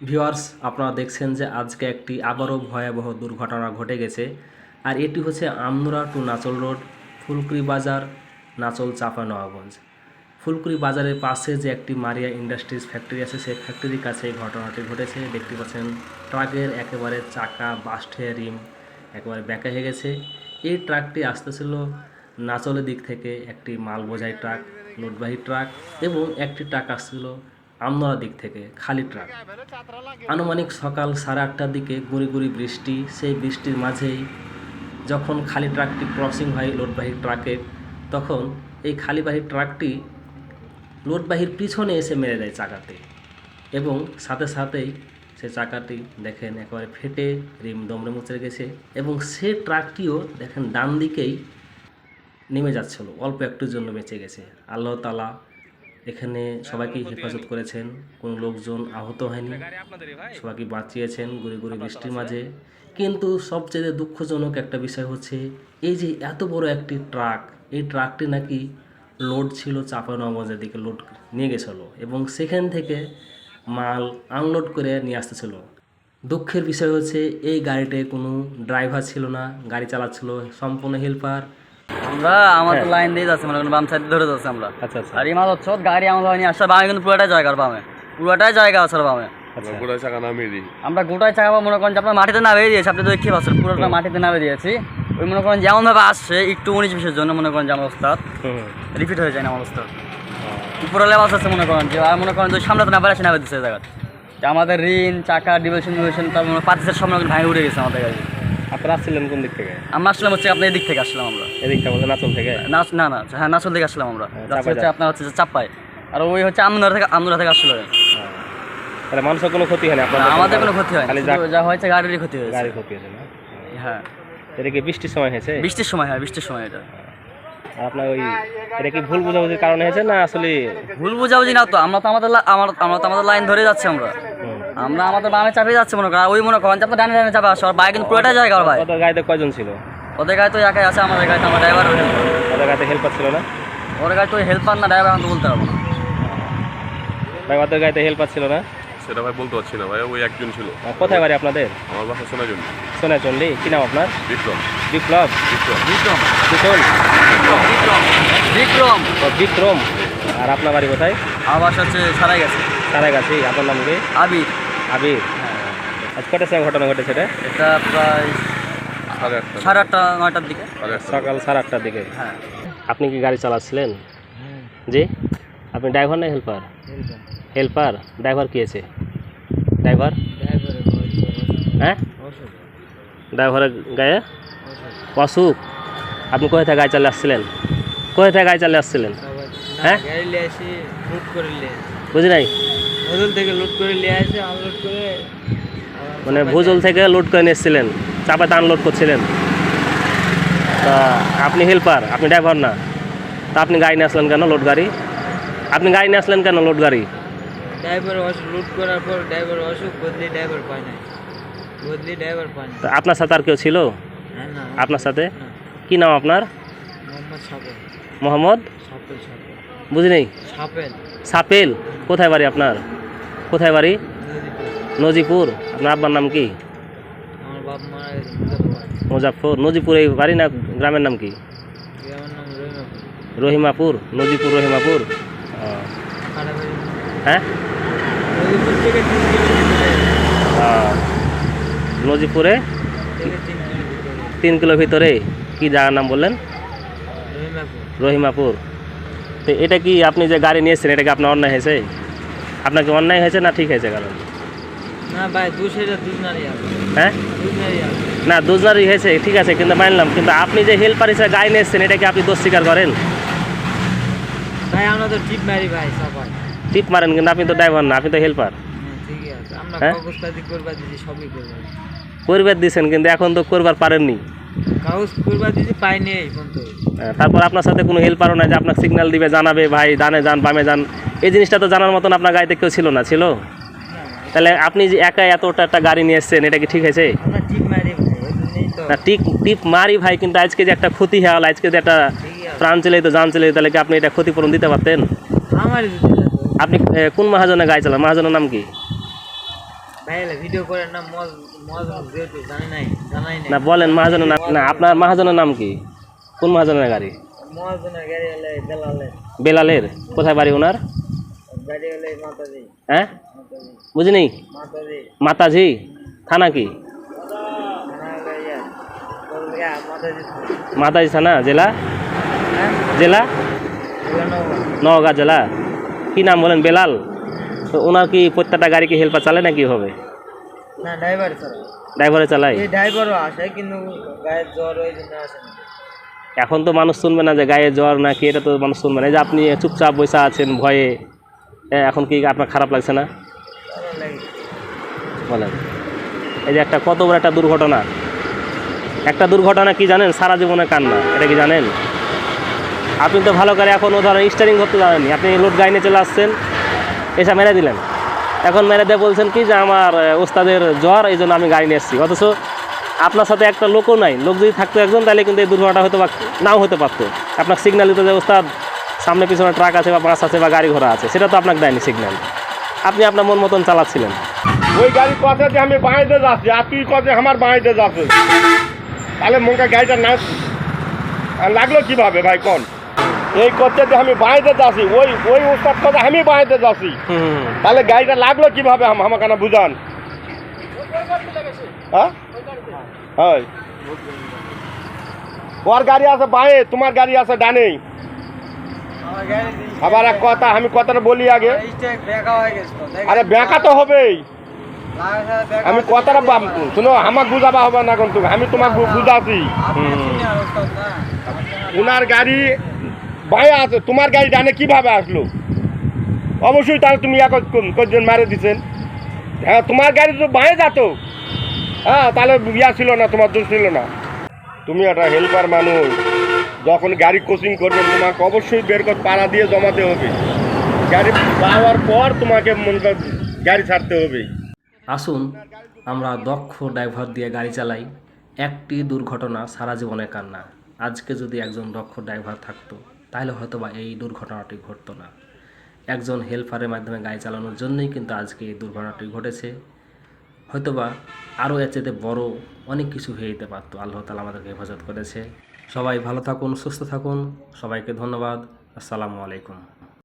Viewers, আপনারা দেখছেন যে আজকে একটি আবারও ভয়াবহ দুর্ঘটনা ঘটে গেছে। আর এটি হচ্ছে আমনুরা টু নাচল রোড, ফুলকুড়ি বাজার, নাচল চাঁপানগঞ্জ। ফুলকুড়ি বাজারের পাশে যে একটি মারিয়া ইন্ডাস্ট্রিজ ফ্যাক্টরি আছে, সেই ফ্যাক্টরির কাছে এই ঘটনাটি ঘটেছে। দেখতে পাচ্ছেন ট্রাকের একেবারে চাকা বাস্ট হয়ে রিম একেবারে ব্যাকা হয়ে গেছে। এই ট্রাকটি আসতেছিল নাচলের দিক থেকে, একটি মাল বোঝাই ট্রাক, লোডবাহী ট্রাক, এবং একটি ট্রাক আসছিল আমনোয়ার দিক থেকে, খালি ট্রাক। আনুমানিক সকাল 8:30টার দিকে গুঁড়ি গুঁড়ি বৃষ্টি, সেই বৃষ্টির মাঝেই যখন খালি ট্রাকটি ক্রসিং হয় লোডবাহী ট্রাকের, তখন এই খালিবাহী ট্রাকটি লোডবাহীর পিছনে এসে মেরে দেয় চাকাতে, এবং সাথে সাথেই সে চাকাটি দেখেন একেবারে ফেটে রিম দমড়ে মুচড়ে গেছে। এবং সে ট্রাকটিও দেখেন ডান দিকেই নেমে যাচ্ছিল, অল্প একটুর জন্য বেঁচে গেছে। আল্লাহ তাআলা এখানে সবাইকে হেফাজত করেছেন, কোনো লোকজন আহত হয়নি, সবাইকে বাঁচিয়েছেন গুঁড়ি গুঁড়ি বৃষ্টির মাঝে। কিন্তু সবচেয়ে দুঃখজনক একটা বিষয় হচ্ছে, এই যে এত বড় একটি ট্রাক, এই ট্রাকটি নাকি লোড ছিল চাঁপানগঞ্জের দিকে, লোড নিয়ে গেছিলো এবং সেখান থেকে মাল আনলোড করে নিয়ে আসতেছিল। দুঃখের বিষয় হচ্ছে এই গাড়িতে কোনো ড্রাইভার ছিল না, গাড়ি চালাচ্ছিল সম্পূর্ণ হেল্পার। আমরা আমাদের লাইন দিয়ে যাচ্ছি, মানে বাম সাইড ধরে যাচ্ছি আমরা। আচ্ছা আচ্ছা। আর এই মাল হচ্ছে গাড়ি আমাদের হয়নি আসলে বামে, কিন্তু পুরোটাই জায়গা বামে, পুরোটাই জায়গা আছে বামে। গোটায় চাকা নামিয়ে দিই। আমরা গোটায় চাকা মনে করেন যে আপনার মাটিতে নামিয়ে দিয়েছি, আপনি তো দেখতে পাচ্ছেন পুরোটা মাটিতে নামিয়ে দিয়েছি। ওই মনে করেন যেমনভাবে আসছে একটু 19-20-এর জন্য মনে করেন যে আমার ওস্তাদ রিপিট হয়ে যায় না, আমার ওস্তাদ উপরে লেবাস আছে মনে করেন যে, আর মনে করেন যে সামনে তো না বেড়াচ্ছে নামে দিচ্ছে জায়গা। আমাদের ঋণ চাকা ডিভিশন তারপর পাতিসের সামনে ভাঙে উঠে গেছে আমাদের গাড়ি। আপনারা আসছিলেন কোন দিক থেকে? আমরা আসলাম হচ্ছে আপনার এদিক থেকে আসলাম আমরা। এদিকটা বলতে নাচল থেকে? না না, হ্যাঁ নাচল থেকে আসলাম আমরা। হচ্ছে আপনার হচ্ছে চাপ্পাই, আর ওই হচ্ছে আমনুরা থেকে আসলো। তাহলে মানুষের কোনো ক্ষতি হয়নি আপনাদের? আমাদের কোনো ক্ষতি হয়নি, যা হয়েছে গাড়িরই ক্ষতি হয়েছে। গাড়ির ক্ষতি হয়েছে না? হ্যাঁ। এটা কি বৃষ্টির সময় হয়েছে? বৃষ্টির সময়, হ্যাঁ বৃষ্টির সময়। এটা আপনার ওই এটা কি ভুল বোঝাবুঝির কারণে হয়েছে না আসলে? ভুল বোঝাবুঝি না তো, আমরা তো আমাদের লাইন ধরে যাচ্ছি আমরা আমাদের বামে চাপিয়ে যাচ্ছে মনে করেন, ওই মনে করেন যে আপনার ডানে ডানে চাপে আসো, আর বাইক কিন্তু পুরোটাই জায়গা ভাই। ওদের গাড়িতে কয়জন ছিল? ওদের গাড়ি তো একাই আছে, আমাদের গাড়িতে আমার ড্রাইভার। ওদের গাড়িতে হেল্পার ছিল না? ওদের গাড়ি তো হেল্পার না ড্রাইভার, আমি তো বলতে পারবো না ভাই। ওদের গাড়িতে হেল্পার ছিল না? সেটা ভাই বলতে পারছি না ভাই, ওই একজন ছিল। কোথায় বাড়ি আপনাদের? আমার বাসা সোনাজন্ডি। সোনাচন্ডী। কি নাম আপনার? বিক্রম। বিপ্লব? বিক্রম। বিক্রম বিটল? বিক্রম বিক্রম। আর আপনার বাড়ি কোথায়? আমার বাসা হচ্ছে সারাই গেছে। সারাগাছি। আপনার নাম কি? আবির। আবির। আজ কটার সময় ঘটনা ঘটেছে এটা? এটা প্রায় 8:30 9টার দিকে, সকাল 8:30টার দিকে। হ্যাঁ। আপনি কি গাড়ি চালাচ্ছিলেন? জি। আপনি ড্রাইভার না হেল্পার? হেল্পার। ড্রাইভার কি আছে? ড্রাইভার? হ্যাঁ, ড্রাইভারের গায়ে অসুখ। আপনি কোথায় থেকে গাড়ি চালিয়ে আসছিলেন? কোথায় থেকে গাড়ি চালিয়ে আসছিলেন? হ্যাঁ, গাড়ি নিয়ে আসি লুট করে নিয়ে বুঝি নাই। ভুজল থেকে লুট করে নিয়ে আসে, আনলোড করে মানে ভুজল থেকে লোড করে নিয়ে এসেছিলেন, চাপাতে আনলোড করছিলেন। তা আপনি হেল্পার, আপনি ড্রাইভার না। তা আপনি গাড়ি নিয়ে আসলেন কেন, লোড গাড়ি? আপনি গাড়ি নিয়ে আসলেন কেন, লোড গাড়ি? ড্রাইভার অসুখ, লুট করার পর ড্রাইভার অসুখ, বদলি ড্রাইভার পায় না, বদলি ড্রাইভার পায় না। তা আপনার সাথে আর কেউ ছিল? হ্যাঁ না, আপনার সাথে না। কি নাম আপনার? Mohammad supple. Mohammad? Supple supple বুঝি নেই। সাপেল। সাপেল। কোথায় বাড়ি আপনার? কোথায় বাড়ি? নদীপুর। নজিপুর। আপনার আব্বার নাম কি? আমার বাপ মারা গেছে মুজাফরপুর। মুজাফর। নজিপুর এই বাড়ি না গ্রামের নাম কি? গ্রামের নাম রহিমাপুর। রহিমাপুর। নজিপুর রহিমাপুর। খাড়াবাড়ি। হ্যাঁ, নদীপুর থেকে 3 কিলোমিটার নজিপুরে থেকে 3 কিলোমিটার 3 কিলো ভিতরে। কি জায়গার নাম বললেন? রহিমাপুর। রহিমাপুর। তো এটা কি আপনি যে গাড়ি নিয়েছেন, এটা কি আপনার অন্যায় হয়েছে? আপনার কি অন্যায় হয়েছে না ঠিক হয়েছে? কারণ না ভাই, দুজনারই আছে। হ্যাঁ, দুজনারই আছে। না দুজনারই হয়েছে, ঠিক আছে, কিন্তু মানলাম, কিন্তু আপনি যে হেল্পার হিসেবে গাড়ি নিয়েছেন, এটা কি আপনি দোষ স্বীকার করেন? ভাই আমরা তো টিপ মারি ভাই সবাই। টিপ মারেন, কিন্তু আপনি তো ড্রাইভার না, আপনি তো হেল্পার। ঠিকই আছে, আমরা হ্যাঁ? কাগজপাতি করবা দিছি, সবই করবা করবার দিয়েছেন, কিন্তু এখন তো করবার পারেননি। কাগজ করবা দিছি, পাইনি এই পর্যন্ত। তারপর আপনার সাথে কোনো হেল্পারও নাই যে আপনাকে সিগন্যাল দিবে, জানাবে ভাই ডানে যান বামে যান, এই জিনিসটা তো জানার মতন আপনার গাড়িতে কেউ ছিল না? ছিল। তাহলে আপনি যে একা এতটা একটা গাড়ি নিয়ে এসছেন, এটা কি ঠিক আছে? আমরা টিপ মারি ভাই, ওই জন্যই তো। না, টিপ মারি ভাই, কিন্তু আজকে যে একটা ক্ষতি হয়ে গেল, আজকে যে একটা ঠিকই আছে। প্রাণ চলে তো জান চলে, তাহলে কি আপনি এটা ক্ষতিপূরণ দিতে পারতেন? আমারই দিতে হবে। আপনি কোন মহাজনের গাড়ি চালান? মহাজনের নাম কি? ভাই ভিডিও করেন না মজ মজ যেহেতু জানাই নাই না বলেন মহাজনের নাম, না আপনার মহাজনের নাম কি? কোন মহাজনের গাড়ি? মহাজনের গাড়ি হলে বেলালের বেলালের? কোথায় বাড়ি ওনার? গাড়ি হলে মাতাজি হ্যাঁ বুঝিনি। মাতাজি মাতাজি থানা কি? মাতাজি মাতাজি থানা জেলা? হ্যাঁ জেলা নওগাঁ জেলা। কি নাম বলেন? বেলাল। তো ওনার কি প্রত্যেকটা গাড়ি কি হেল্পার চালায় না কি হবে? না ড্রাইভার স্যার ড্রাইভারে চালায়? এই ড্রাইভারও আসে কিন্তু গায়ের জ্বর ওই জন্য আসে না। এখন তো মানুষ শুনবে না যে গায়ে জ্বর নাকি, এটা তো মানুষ শুনবে না। এই যে আপনি চুপচাপ বসে আছেন ভয়ে, এখন কি আপনার খারাপ লাগছে না? ভালো লাগে। বলেন এই যে একটা কত বড় একটা দুর্ঘটনা, একটা দুর্ঘটনা কি জানেন? সারা জীবনে কান্না, এটা কি জানেন? আপনি তো ভালো করে এখন ধরেন স্টারিং করতে জানেননি, আপনি লোড গাড়ি নিয়ে চলে আসছেন, এসে মেরে দিলেন। এখন মেরে দিয়ে বলছেন কি যে আমার ওস্তাদের জ্বর, এই জন্য আমি গাড়ি নিয়ে এসেছি। অথচ আপনার সাথে একটা লোকও নাই। লোক যদি থাকতো একজন, তাহলে কিন্তু এই দুর্ঘটনা হয়তো বা নাও হতে পারতো। আপনার সিগন্যাল দিতে যে ওস্তাদ সামনে পিছনে ট্রাক আছে বা বাস আছে বা গাড়ি ঘোড়া আছে, সেটা তো আপনাকে দেয়নি সিগন্যাল। আপনি আপনার মন মতন চালাচ্ছিলেন। ওই গাড়ি কথা যে আমি বাঁইতে যাচ্ছি আর তুই কথা আমার বাঁইতে যাচ্ছি, তাহলে মনকা গাড়িটা না লাগলো কিভাবে ভাই কোন? এই করতে যে আমি বাঁইতে যাচ্ছি, ওই ওই ওস্তাদ কথা আমি বাঁইতে যাচ্ছি, তাহলে গাড়িটা লাগলো কিভাবে আমাকে না বুঝান? হ্যাঁ হয় ওর গাড়ি আছে বাঁয়ে, তোমার গাড়ি আছে ডানে। আমার গাড়ি আবার এক কথা আমি কথাটা বলি আগে, স্টেক ব্যাকা হয়ে গেছে তো আরে ব্যাকা তো হবেই। আমি কথাটা শুনো, আমাকে বুঝাবা হবে না কিন্তু আমি তোমাকে বুঝাচ্ছি। ওনার গাড়ি বাঁয়ে আছে, তোমার গাড়ি ডানে কিভাবে আসলো? অবশ্যই তাহলে তুমি কজন মারে দিচ্ছেন। হ্যাঁ তোমার গাড়ি তো বাঁয়ে যেত, হ্যাঁ তাহলে ইয়া ছিল না, তোমার দোষ ছিল না। তুমি একটা হেল্পার মানুষ, যখন গাড়ি কোচিং করবেন তোমাকে অবশ্যই বের করে পাড়া দিয়ে জমাতে হবে। গাড়ি পাওয়ার পর তোমাকে গাড়ি ছাড়তে হবে। আসুন আমরা দক্ষ ড্রাইভার দিয়ে গাড়ি চালাই। একটি দুর্ঘটনা সারা জীবনে কান্না। আজকে যদি একজন দক্ষ ড্রাইভার থাকতো, তাহলে হয়তো বা এই দুর্ঘটনাটি ঘটতো না। একজন হেল্পারের মাধ্যমে গাড়ি চালানোর জন্যই কিন্তু আজকে এই দুর্ঘটনাটি ঘটেছে। হয়তোবা আরও এর চেয়ে বড় অনেক কিছু হয়ে যেতে পারতো। আল্লাহ তাআলা আমাদেরকে হেফাজত করেছে। সবাই ভালো থাকুন, সুস্থ থাকুন। সবাইকে ধন্যবাদ। আসসালামু আলাইকুম।